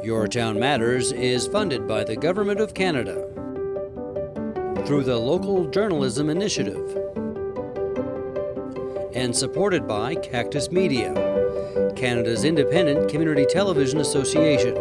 Your Town Matters is funded by the Government of Canada through the Local Journalism Initiative and supported by Cactus Media, Canada's independent community television association.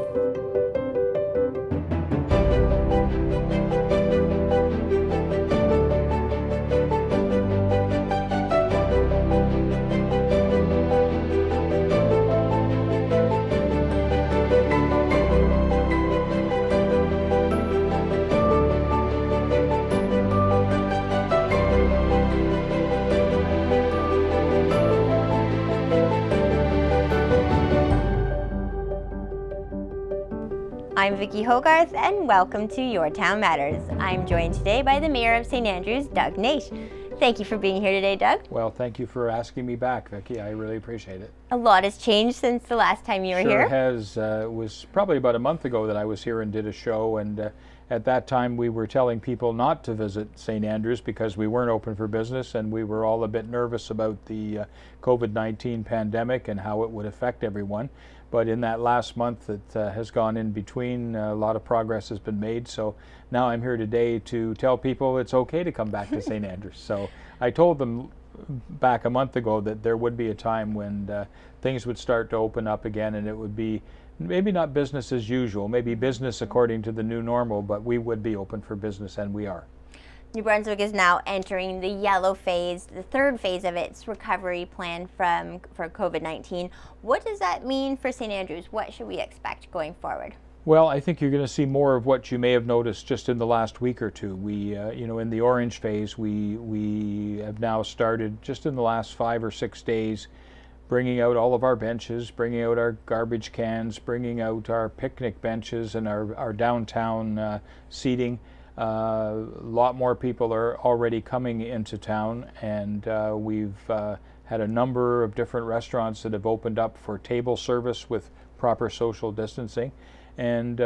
I'm Vicki Hogarth, and welcome to Your Town Matters. I'm joined today by the Mayor of St. Andrews, Doug Naish. Thank you for being here today, Doug. Well, thank you for asking me back, Vicki. I really appreciate it. A lot has changed since the last time you were here. Sure has. It was probably about a month ago that I was here and did a show, and at that time we were telling people not to visit St. Andrews because we weren't open for business, and we were all a bit nervous about the COVID-19 pandemic and how it would affect everyone. But in that last month that has gone in between, a lot of progress has been made. So now I'm here today to tell people it's okay to come back to St. Andrews. So I told them back a month ago that there would be a time when things would start to open up again, and it would be maybe not business as usual, maybe business according to the new normal, but we would be open for business, and we are. New Brunswick is now entering the yellow phase, the third phase of its recovery plan for COVID-19. What does that mean for St. Andrews? What should we expect going forward? Well, I think you're going to see more of what you may have noticed just in the last week or two. We, in the orange phase, we have now started just in the last 5 or 6 days bringing out all of our benches, bringing out our garbage cans, bringing out our picnic benches and our downtown seating. A lot more people are already coming into town, and we've had a number of different restaurants that have opened up for table service with proper social distancing. And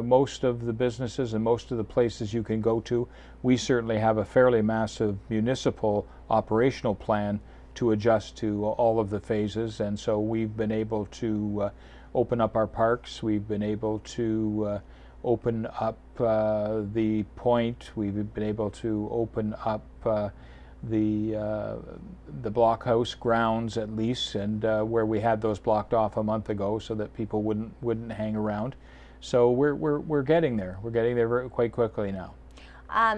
most of the businesses and most of the places you can go to, we certainly have a fairly massive municipal operational plan to adjust to all of the phases. And so we've been able to open up our parks. We've been able to open up the point. We've been able to open up the blockhouse grounds at least, and where we had those blocked off a month ago so that people wouldn't hang around. So we're getting there. We're getting there quite quickly now.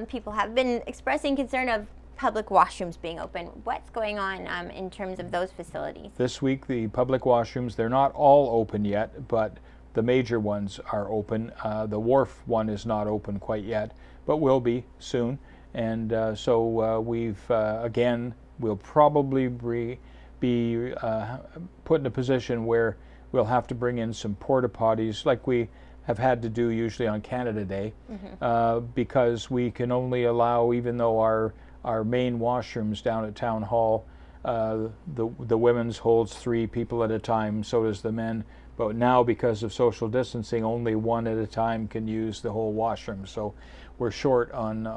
People have been expressing concern of public washrooms being open. What's going on in terms of those facilities? This week, the public washrooms, they're not all open yet, but the major ones are open. The Wharf one is not open quite yet, but will be soon. And so we'll probably be put in a position where we'll have to bring in some porta potties like we have had to do usually on Canada Day, because we can only allow, even though our main washrooms down at Town Hall, the women's holds 3 people at a time, so does the men. But now, because of social distancing, only 1 at a time can use the whole washroom. So we're short on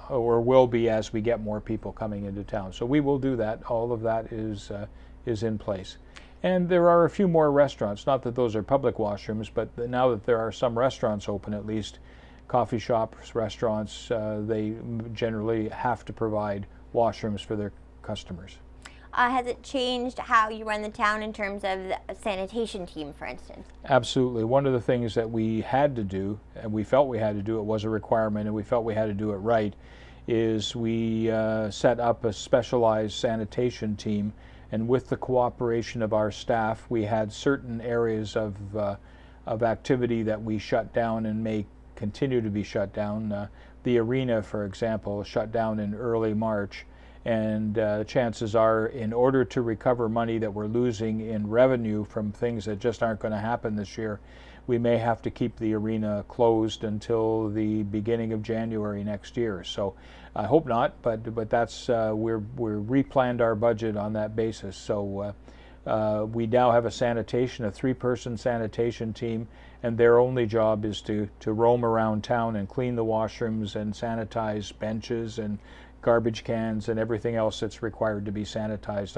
or will be as we get more people coming into town. So we will do that. All of that is in place. And there are a few more restaurants, not that those are public washrooms, but now that there are some restaurants open, at least coffee shops, restaurants, they generally have to provide washrooms for their customers. Has it changed how you run the town in terms of the sanitation team, for instance? Absolutely. One of the things that we had to do, and we felt we had to do, it was a requirement, and we felt we had to do it right, is we set up a specialized sanitation team, and with the cooperation of our staff, we had certain areas of activity that we shut down and may continue to be shut down. The arena, for example, shut down in early March. And chances are, in order to recover money that we're losing in revenue from things that just aren't going to happen this year, we may have to keep the arena closed until the beginning of January next year. So I hope not, but that's we're replanned our budget on that basis. So we now have a 3-person sanitation team, and their only job is to roam around town and clean the washrooms and sanitize benches and garbage cans and everything else that's required to be sanitized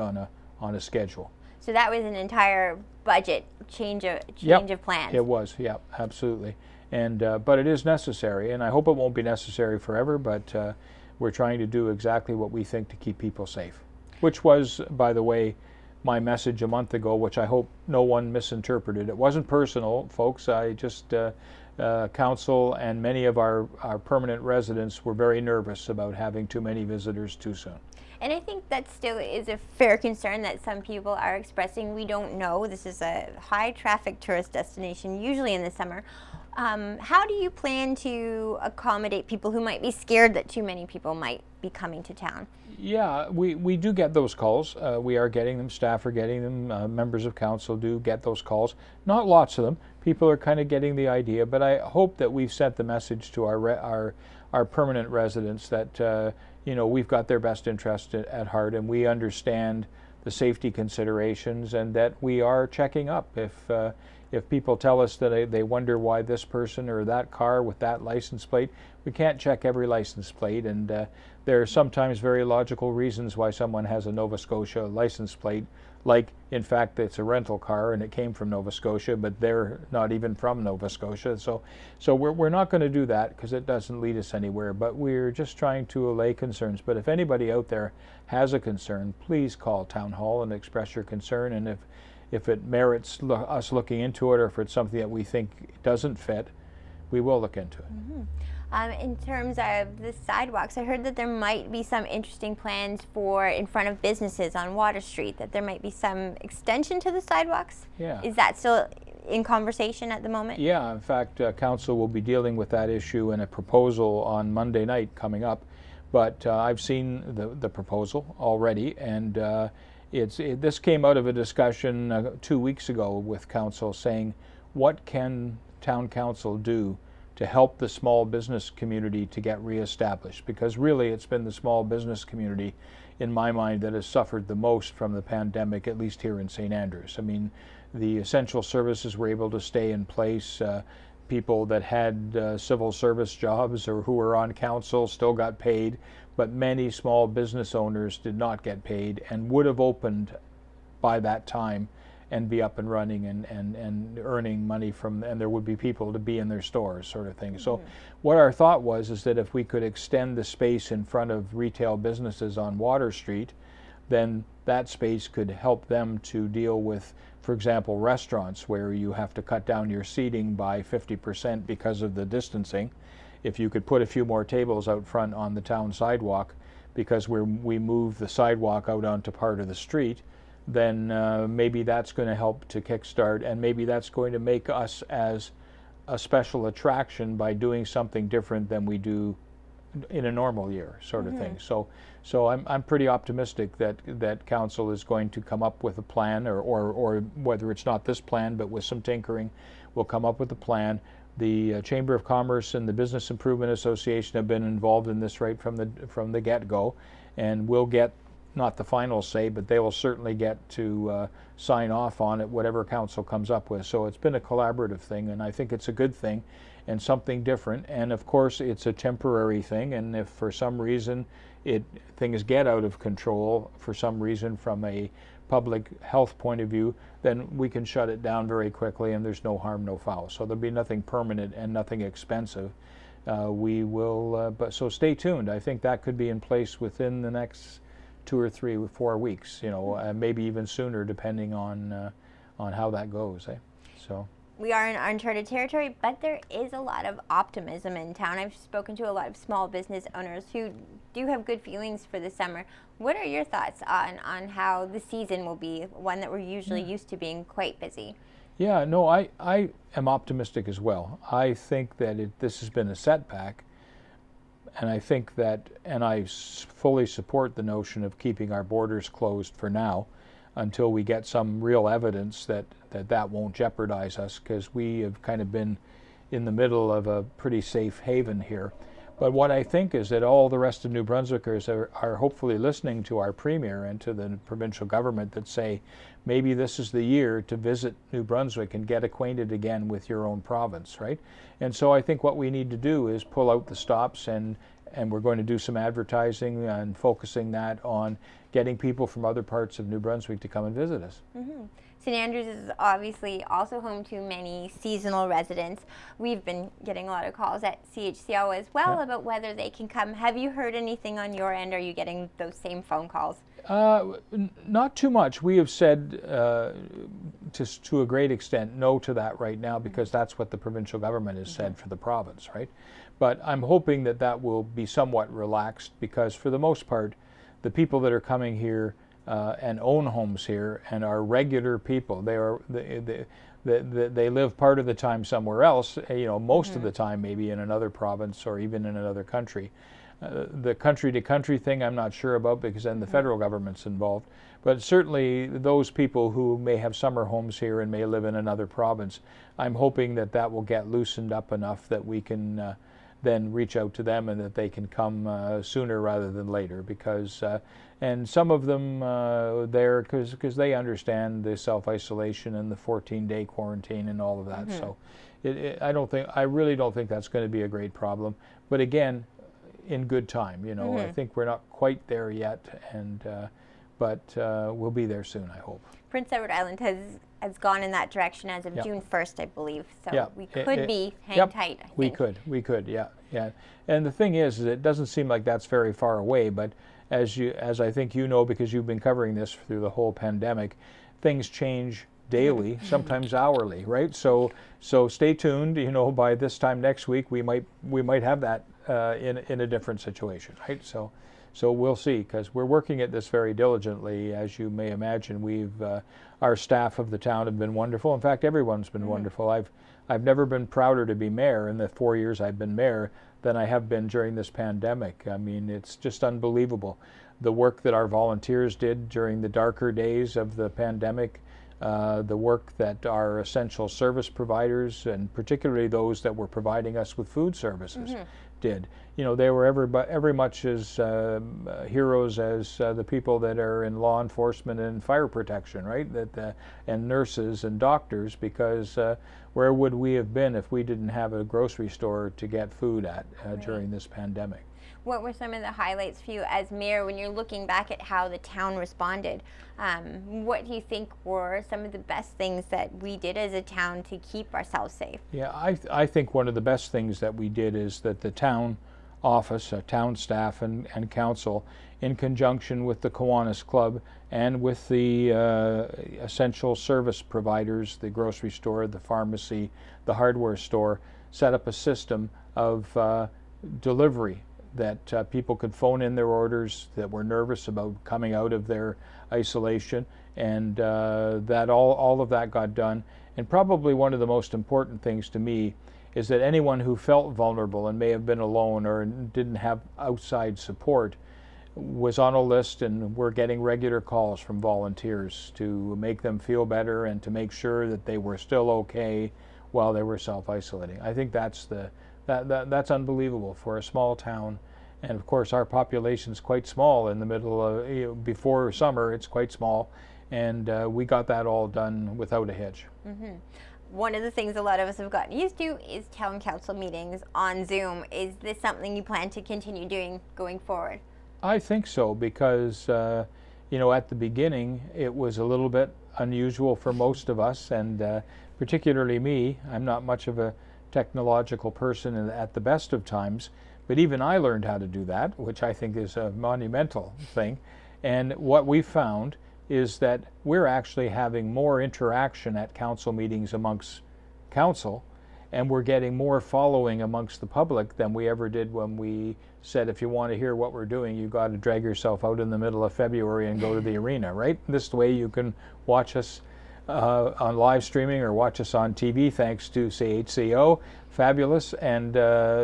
on a schedule. So that was an entire budget change of plans. It was, yeah, absolutely. And but it is necessary, and I hope it won't be necessary forever, but we're trying to do exactly what we think to keep people safe, which was, by the way, my message a month ago, which I hope no one misinterpreted. It wasn't personal, folks. I just, council and many of our permanent residents were very nervous about having too many visitors too soon. And I think that still is a fair concern that some people are expressing. We don't know. This is a high traffic tourist destination, usually in the summer. How do you plan to accommodate people who might be scared that too many people might be coming to town? Yeah, we do get those calls. We are getting them, staff are getting them, members of council do get those calls. Not lots of them. People are kind of getting the idea, but I hope that we've sent the message to our permanent residents that we've got their best interest at heart, and we understand the safety considerations, and that we are checking up. If people tell us that they wonder why this person or that car with that license plate, we can't check every license plate, and there are sometimes very logical reasons why someone has a Nova Scotia license plate, like in fact it's a rental car and it came from Nova Scotia, but they're not even from Nova Scotia. So we're not going to do that because it doesn't lead us anywhere, but we're just trying to allay concerns. But if anybody out there has a concern, please call Town Hall and express your concern, and if it merits us looking into it, or if it's something that we think doesn't fit, we will look into it. Mm-hmm. In terms of the sidewalks, I heard that there might be some interesting plans for in front of businesses on Water Street, that there might be some extension to the sidewalks. Yeah. Is that still in conversation at the moment? Yeah, in fact, Council will be dealing with that issue in a proposal on Monday night coming up. But I've seen the proposal already, and this came out of a discussion 2 weeks ago with Council saying, what can Town Council do to help the small business community to get reestablished? Because really it's been the small business community, in my mind, that has suffered the most from the pandemic, at least here in St. Andrews. I mean, the essential services were able to stay in place. People that had civil service jobs or who were on council still got paid, but many small business owners did not get paid and would have opened by that time and be up and running and earning money from, and there would be people to be in their stores, sort of thing. Mm-hmm. So what our thought was is that if we could extend the space in front of retail businesses on Water Street, then that space could help them to deal with, for example, restaurants where you have to cut down your seating by 50% because of the distancing. If you could put a few more tables out front on the town sidewalk, because we move the sidewalk out onto part of the street, then maybe that's going to help to kickstart, and maybe that's going to make us as a special attraction by doing something different than we do in a normal year, sort of thing. So I'm pretty optimistic that Council is going to come up with a plan, or whether it's not this plan, but with some tinkering, will come up with a plan. The Chamber of Commerce and the Business Improvement Association have been involved in this right from the get-go, and will get not the final say, but they will certainly get to sign off on it, whatever Council comes up with. So it's been a collaborative thing, and I think it's a good thing and something different. And of course, it's a temporary thing, and if for some reason things get out of control, for some reason from a public health point of view, then we can shut it down very quickly, and there's no harm, no foul. So there'll be nothing permanent and nothing expensive. We will, so stay tuned. I think that could be in place within the next 2 or 3 or 4 weeks, maybe even sooner, depending on how that goes. So we are in uncharted territory, but there is a lot of optimism in town. I've spoken to a lot of small business owners who do have good feelings for the summer. What are your thoughts on how the season will be, one that we're usually used to being quite busy? Yeah, no, I am optimistic as well. I think that this has been a setback, and I think that, and I fully support the notion of keeping our borders closed for now until we get some real evidence that won't jeopardize us, because we have kind of been in the middle of a pretty safe haven here. But what I think is that all the rest of New Brunswickers are hopefully listening to our Premier and to the provincial government that say, maybe this is the year to visit New Brunswick and get acquainted again with your own province, right? And so I think what we need to do is pull out the stops, and we're going to do some advertising and focusing that on getting people from other parts of New Brunswick to come and visit us. St. Andrews is obviously also home to many seasonal residents. We've been getting a lot of calls at CHCO as well about whether they can come. Have you heard anything on your end? Are you getting those same phone calls? Not too much. We have said to a great extent no to that right now, because that's what the provincial government has said for the province, right? But I'm hoping that that will be somewhat relaxed, because for the most part, the people that are coming here and own homes here and are regular people, they live part of the time somewhere else, most of the time maybe in another province or even in another country. The country-to-country thing I'm not sure about, because then the federal government's involved. But certainly those people who may have summer homes here and may live in another province, I'm hoping that that will get loosened up enough that we can then reach out to them and that they can come sooner rather than later. Because and some of them there, because they understand the self-isolation and the 14-day quarantine and all of that. So I really don't think that's going to be a great problem. But again, in good time, I think we're not quite there yet, but we'll be there soon, I hope. Prince Edward Island has gone in that direction as of June 1st, I believe. So we could be hang tight, I think. We could, yeah. And the thing is it doesn't seem like that's very far away, but as I think you know, because you've been covering this through the whole pandemic, things change daily, sometimes hourly, right? So stay tuned. By this time next week, we might have that in a different situation, right? So we'll see, because we're working at this very diligently. As you may imagine, our staff of the town have been wonderful. In fact, everyone's been wonderful. I've never been prouder to be mayor in the 4 years I've been mayor than I have been during this pandemic. I mean, it's just unbelievable. The work that our volunteers did during the darker days of the pandemic, the work that our essential service providers, and particularly those that were providing us with food services, did. They were every much as heroes as the people that are in law enforcement and fire protection, right? And nurses and doctors, because where would we have been if we didn't have a grocery store to get food at during this pandemic? What were some of the highlights for you as mayor when you're looking back at how the town responded? What do you think were some of the best things that we did as a town to keep ourselves safe? Yeah, I think one of the best things that we did is that the town office, town staff and council, in conjunction with the Kiwanis Club and with the essential service providers, the grocery store, the pharmacy, the hardware store, set up a system of delivery that people could phone in their orders that were nervous about coming out of their isolation, and that all of that got done. And probably one of the most important things to me is that anyone who felt vulnerable and may have been alone or didn't have outside support was on a list, and we're getting regular calls from volunteers to make them feel better and to make sure that they were still okay while they were self-isolating. I think that's unbelievable for a small town. And of course our population's quite small in the middle of, before summer it's quite small, and we got that all done without a hitch. One of the things a lot of us have gotten used to is town council meetings on Zoom. Is this something you plan to continue doing going forward? I think so, because at the beginning it was a little bit unusual for most of us, and particularly me. I'm not much of a technological person at the best of times, but even I learned how to do that, which I think is a monumental thing. And what we found is that we're actually having more interaction at council meetings amongst council, and we're getting more following amongst the public than we ever did when we said, if you want to hear what we're doing, you've got to drag yourself out in the middle of February and go to the arena, right? This way you can watch us on live streaming or watch us on TV, thanks to CHCO. Fabulous. And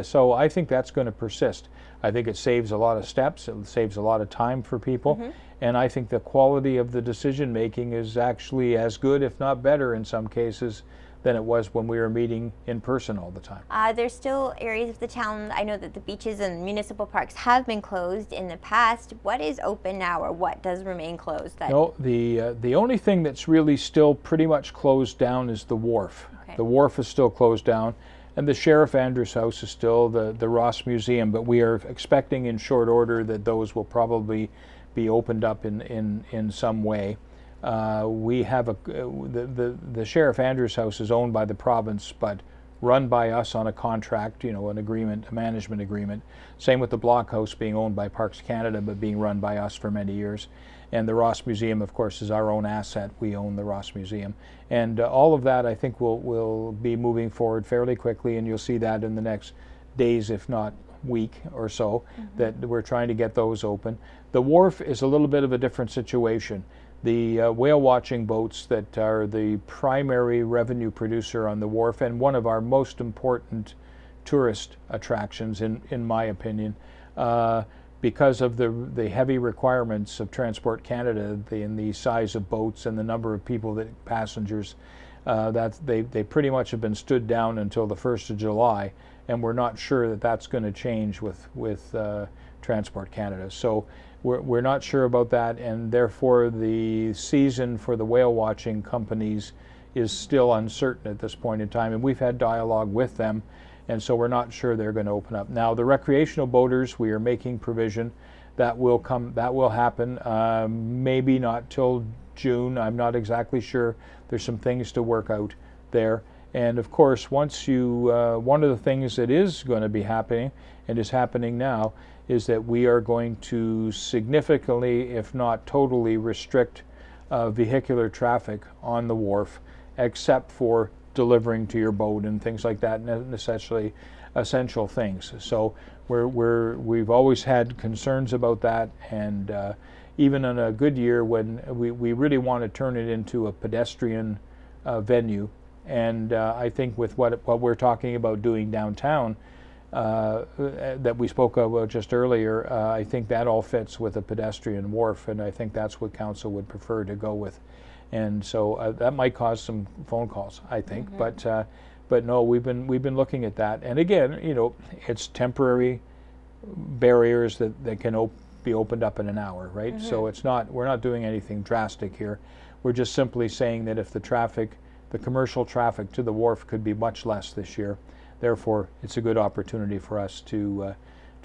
so I think that's going to persist. I think it saves a lot of steps, it saves a lot of time for people, and I think the quality of the decision making is actually as good, if not better in some cases, than it was when we were meeting in person all the time. There's still areas of the town, I know that the beaches and municipal parks have been closed in the past. What is open now, or what does remain closed? No, the only thing that's really still pretty much closed down is the Wharf. Okay. The Wharf is still closed down, and the Sheriff Andrews House is still the Ross Museum, but we are expecting in short order that those will probably be opened up in some way. We have the Sheriff Andrews House is owned by the province, but run by us on a contract, an agreement, a management agreement. Same with the Block House being owned by Parks Canada, but being run by us for many years. And the Ross Museum, of course, is our own asset. We own the Ross Museum. And all of that, I think, will be moving forward fairly quickly, and you'll see that in the next days, if not week or so, that we're trying to get those open. The Wharf is a little bit of a different situation. The whale watching boats that are the primary revenue producer on the Wharf, and one of our most important tourist attractions, in my opinion, because of the heavy requirements of Transport Canada, in the size of boats and the number of passengers, that they pretty much have been stood down until the 1st of July, and we're not sure that that's going to change with Transport Canada. So we're not sure about that, and therefore the season for the whale watching companies is still uncertain at this point in time, and we've had dialogue with them, and so we're not sure they're going to open up. Now, the recreational boaters, we are making provision that will happen, maybe not till June. I'm not exactly sure. There's some things to work out there. And of course, one of the things that is going to be happening, and is happening now, is that we are going to significantly, if not totally, restrict vehicular traffic on the Wharf, except for delivering to your boat and things like that, necessarily essential things. So we've always had concerns about that, and even in a good year when we really want to turn it into a pedestrian venue. And I think with what we're talking about doing downtown, that we spoke about just earlier, I think that all fits with a pedestrian wharf, and I think that's what council would prefer to go with. And so that might cause some phone calls, I think, but no, we've been looking at that. And again, it's temporary barriers that can be opened up in an hour, right? So we're not doing anything drastic here. We're just simply saying that if the commercial traffic to the Wharf could be much less this year. Therefore, it's a good opportunity for us to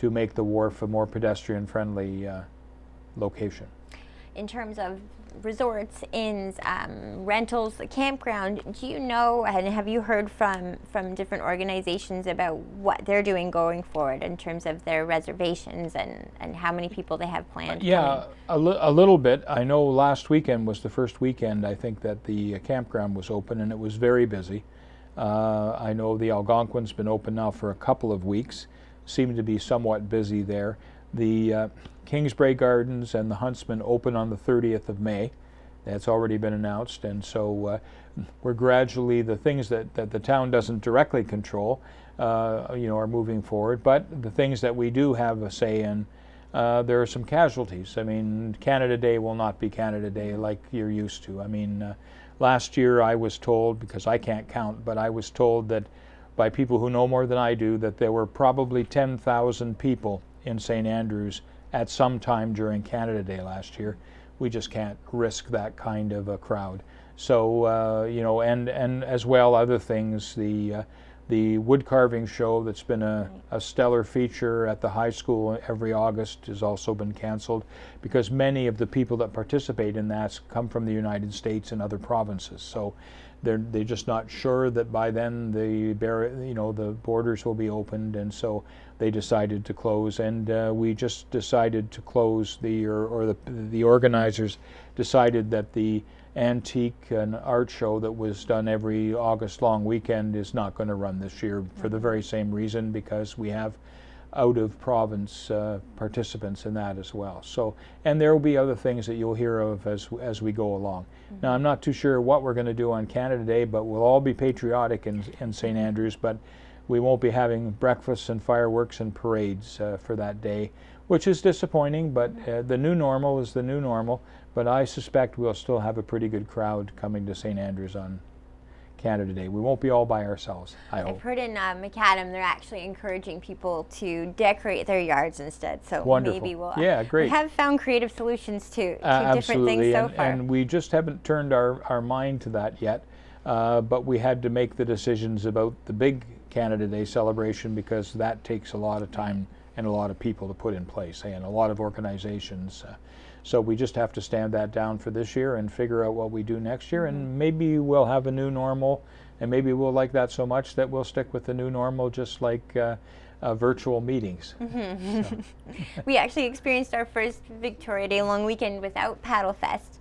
make the Wharf a more pedestrian-friendly location. In terms of resorts, inns, rentals, the campground, do you know, and have you heard from different organizations about what they're doing going forward in terms of their reservations and how many people they have planned? Yeah, a little bit. I know last weekend was the first weekend, I think, that the campground was open, and it was very busy. I know the Algonquin's been open now for a couple of weeks, seem to be somewhat busy there. The Kingsbrae Gardens and the Huntsman open on the 30th of May. That's already been announced, and so we're gradually, the things that the town doesn't directly control, are moving forward. But the things that we do have a say in, there are some casualties. I mean, Canada Day will not be Canada Day like you're used to. I mean, last year I was told, because I can't count, but I was told that by people who know more than I do, that there were probably 10,000 people in St. Andrews at some time during Canada Day last year. We just can't risk that kind of a crowd. So, and as well, other things, the wood carving show that's been a stellar feature at the high school every August has also been canceled because many of the people that participate in that come from the United States and other provinces. So they're just not sure that by then the borders will be opened, and so they decided to close. And we just decided to close the organizers decided that the antique and art show that was done every August long weekend is not going to run this year for the very same reason, because we have out of province participants in that as well. So, and there will be other things that you'll hear of as we go along. Now, I'm not too sure what we're going to do on Canada Day, but we'll all be patriotic in St. Andrews, but we won't be having breakfasts and fireworks and parades for that day, which is disappointing, but the new normal is the new normal. But I suspect we'll still have a pretty good crowd coming to St. Andrews on Canada Day. We won't be all by ourselves, I hope. I've heard in Macadam they're actually encouraging people to decorate their yards instead. So wonderful. Maybe we'll great. We have found creative solutions to different things so far. And we just haven't turned our mind to that yet. But we had to make the decisions about the big Canada Day celebration because that takes a lot of time and a lot of people to put in place, and a lot of organizations. So we just have to stand that down for this year and figure out what we do next year, and maybe we'll have a new normal, and maybe we'll like that so much that we'll stick with the new normal, just like virtual meetings. So. We actually experienced our first Victoria Day long weekend without Paddle Fest,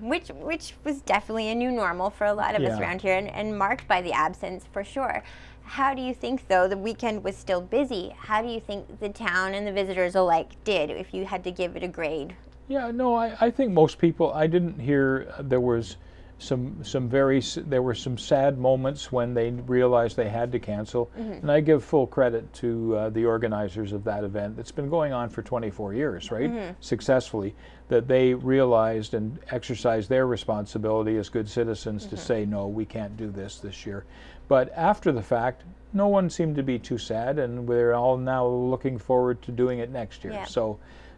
which was definitely a new normal for a lot of us around here, and marked by the absence for sure. How do you think, though, the weekend was still busy? How do you think the town and the visitors alike did, if you had to give it a grade? Yeah, no, I think most people, I didn't hear, there were some sad moments when they realized they had to cancel, and I give full credit to the organizers of that event. It's been going on for 24 years, right? Successfully, that they realized and exercised their responsibility as good citizens to say, no, we can't do this year. But after the fact, no one seemed to be too sad, and we're all now looking forward to doing it next year.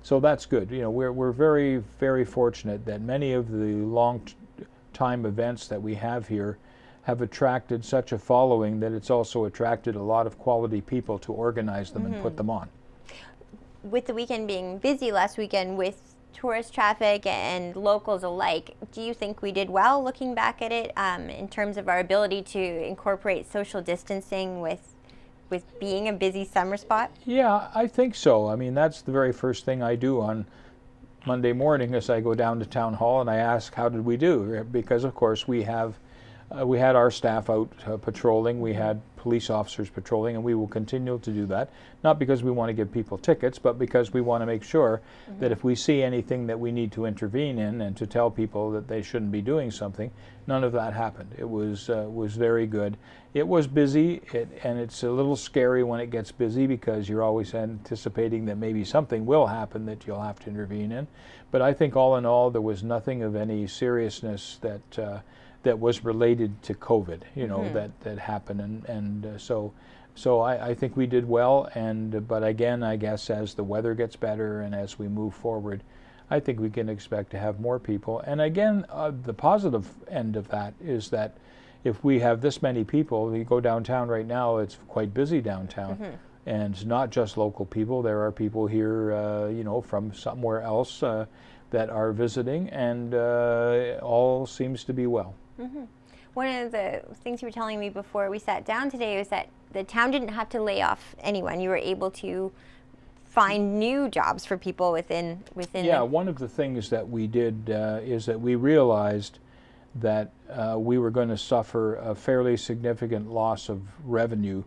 So that's good. You know, we're very, very fortunate that many of the long-time events that we have here have attracted such a following that it's also attracted a lot of quality people to organize them and put them on. With the weekend being busy last weekend with tourist traffic and locals alike, do you think we did well looking back at it in terms of our ability to incorporate social distancing with being a busy summer spot? Yeah, I think so. I mean, that's the very first thing I do on Monday morning is I go down to Town Hall and I ask, how did we do? Because, of course, we had our staff out patrolling, we had police officers patrolling, and we will continue to do that. Not because we want to give people tickets, but because we want to make sure that if we see anything that we need to intervene in and to tell people that they shouldn't be doing something, none of that happened. It was very good. It was busy, and it's a little scary when it gets busy because you're always anticipating that maybe something will happen that you'll have to intervene in. But I think all in all, there was nothing of any seriousness that was related to COVID, you know, that happened, and so I think we did well, but again, I guess as the weather gets better and as we move forward, I think we can expect to have more people. And again, the positive end of that is that if we have this many people, you go downtown right now, it's quite busy downtown, and it's not just local people. There are people here, you know, from somewhere else that are visiting, and all seems to be well. One of the things you were telling me before we sat down today was that the town didn't have to lay off anyone. You were able to find new jobs for people within. Yeah, one of the things that we did is that we realized that we were going to suffer a fairly significant loss of revenue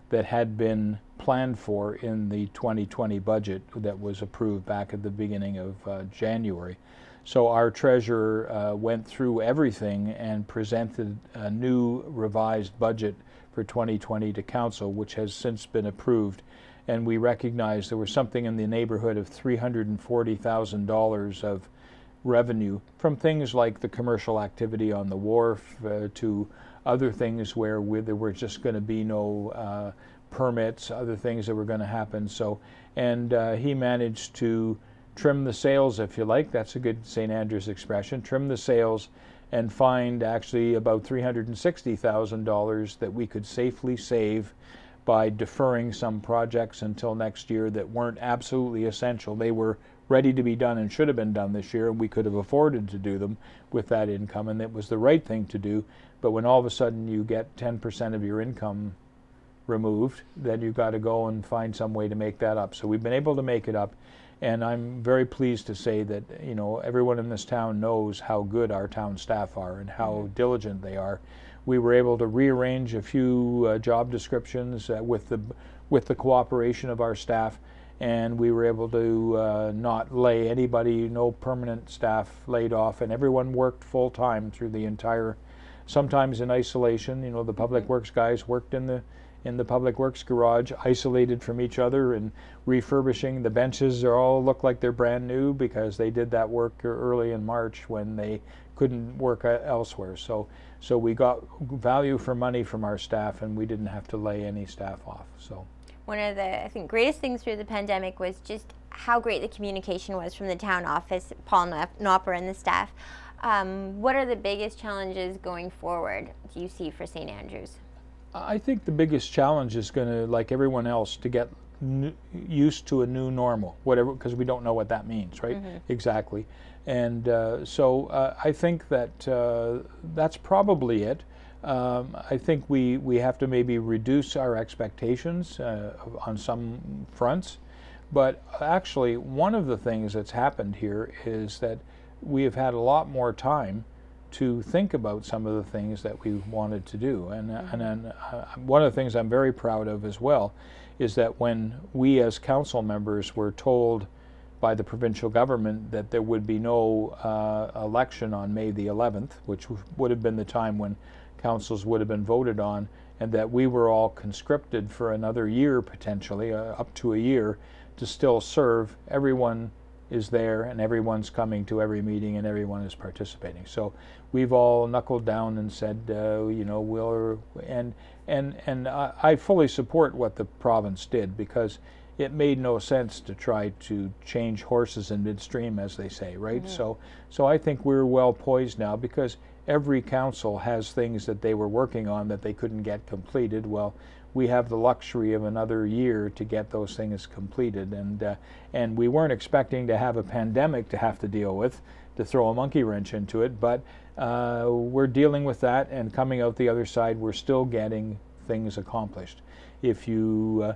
that had been planned for in the 2020 budget that was approved back at the beginning of January. So our treasurer went through everything and presented a new revised budget for 2020 to council, which has since been approved. And we recognized there was something in the neighborhood of $340,000 of revenue from things like the commercial activity on the Wharf to other things where there were just going to be no permits, other things that were going to happen. So, and he managed to trim the sails, if you like. That's a good St. Andrews expression. Trim the sails and find actually about $360,000 that we could safely save by deferring some projects until next year that weren't absolutely essential. They were ready to be done and should have been done this year, and we could have afforded to do them with that income, and it was the right thing to do. But when all of a sudden you get 10% of your income removed, then you've got to go and find some way to make that up. So we've been able to make it up. And I'm very pleased to say that, you know, everyone in this town knows how good our town staff are and how diligent they are. We were able to rearrange a few job descriptions with the cooperation of our staff, and we were able to not lay anybody, no permanent staff laid off, and everyone worked full time through the entire, sometimes in isolation. You know, the public works guys worked in the public works garage, isolated from each other and refurbishing. The benches all look like they're brand new because they did that work early in March when they couldn't work elsewhere. So we got value for money from our staff, and we didn't have to lay any staff off. So one of the, I think, greatest things through the pandemic was just how great the communication was from the town office, Paul Knopper and the staff. What are the biggest challenges going forward do you see for St. Andrews? I think the biggest challenge is going to, like everyone else, to get used to a new normal, whatever, because we don't know what that means, right? Exactly. And so I think that that's probably it. I think we have to maybe reduce our expectations on some fronts. But actually, one of the things that's happened here is that we have had a lot more time to think about some of the things that we wanted to do. And then one of the things I'm very proud of as well is that when we as council members were told by the provincial government that there would be no election on May the 11th, which would have been the time when councils would have been voted on, and that we were all conscripted for another year potentially, up to a year, to still serve, everyone is there and everyone's coming to every meeting and everyone is participating. So we've all knuckled down and said, you know, I fully support what the province did, because it made no sense to try to change horses in midstream, as they say, right? So I think we're well poised now, because every council has things that they were working on that they couldn't get completed. Well, we have the luxury of another year to get those things completed, and we weren't expecting to have a pandemic to have to deal with, to throw a monkey wrench into it, but we're dealing with that, and coming out the other side, we're still getting things accomplished. If you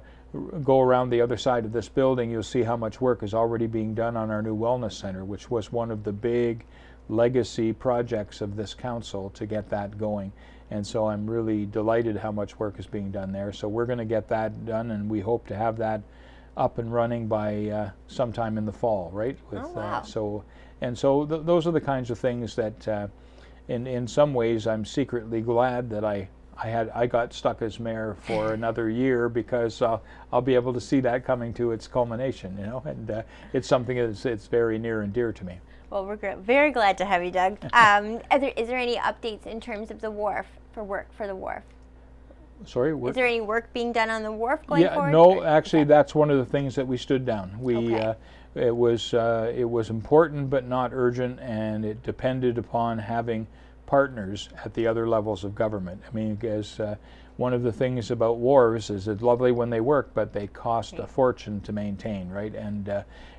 go around the other side of this building, you'll see how much work is already being done on our new wellness center, which was one of the big legacy projects of this council to get that going. And so I'm really delighted how much work is being done there. So we're going to get that done, and we hope to have that up and running by sometime in the fall, right? With, wow. So those are the kinds of things that in some ways I'm secretly glad that I got stuck as mayor for another year, because I'll be able to see that coming to its culmination, you know, and it's something it's very near and dear to me. Well, we're very glad to have you, Doug. Is there any updates in terms of the Wharf, for the Wharf? Sorry? Is there any work being done on the Wharf going forward? No, actually that's one of the things that we stood down. It was important but not urgent, and it depended upon having partners at the other levels of government. I mean, because one of the things about wharves is it's lovely when they work, but they cost a fortune to maintain, right?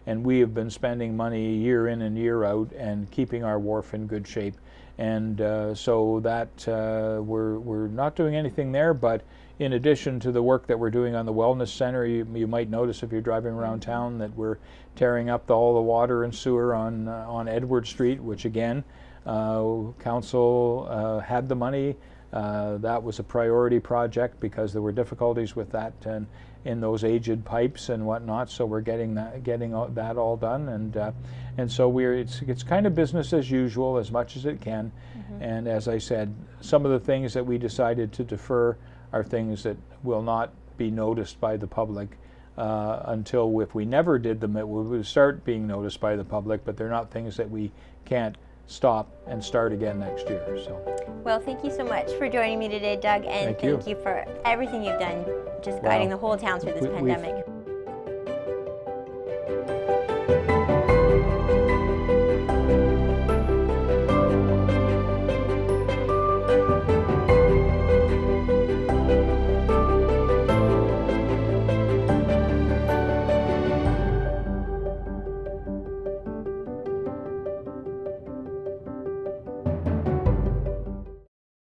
And we have been spending money year in and year out and keeping our wharf in good shape. And so that we're not doing anything there, but in addition to the work that we're doing on the wellness center, you might notice if you're driving around town that we're tearing up all the water and sewer on Edward Street, which again, council had the money. That was a priority project because there were difficulties with that and in those aged pipes and whatnot. So we're getting that all done, and so it's kind of business as usual as much as it can. And as I said, some of the things that we decided to defer are things that will not be noticed by the public until, if we never did them, it would start being noticed by the public. But they're not things that we can't stop and start again next year. So, well, thank you so much for joining me today, Doug, and thank you for everything you've done, just guiding the whole town through this pandemic.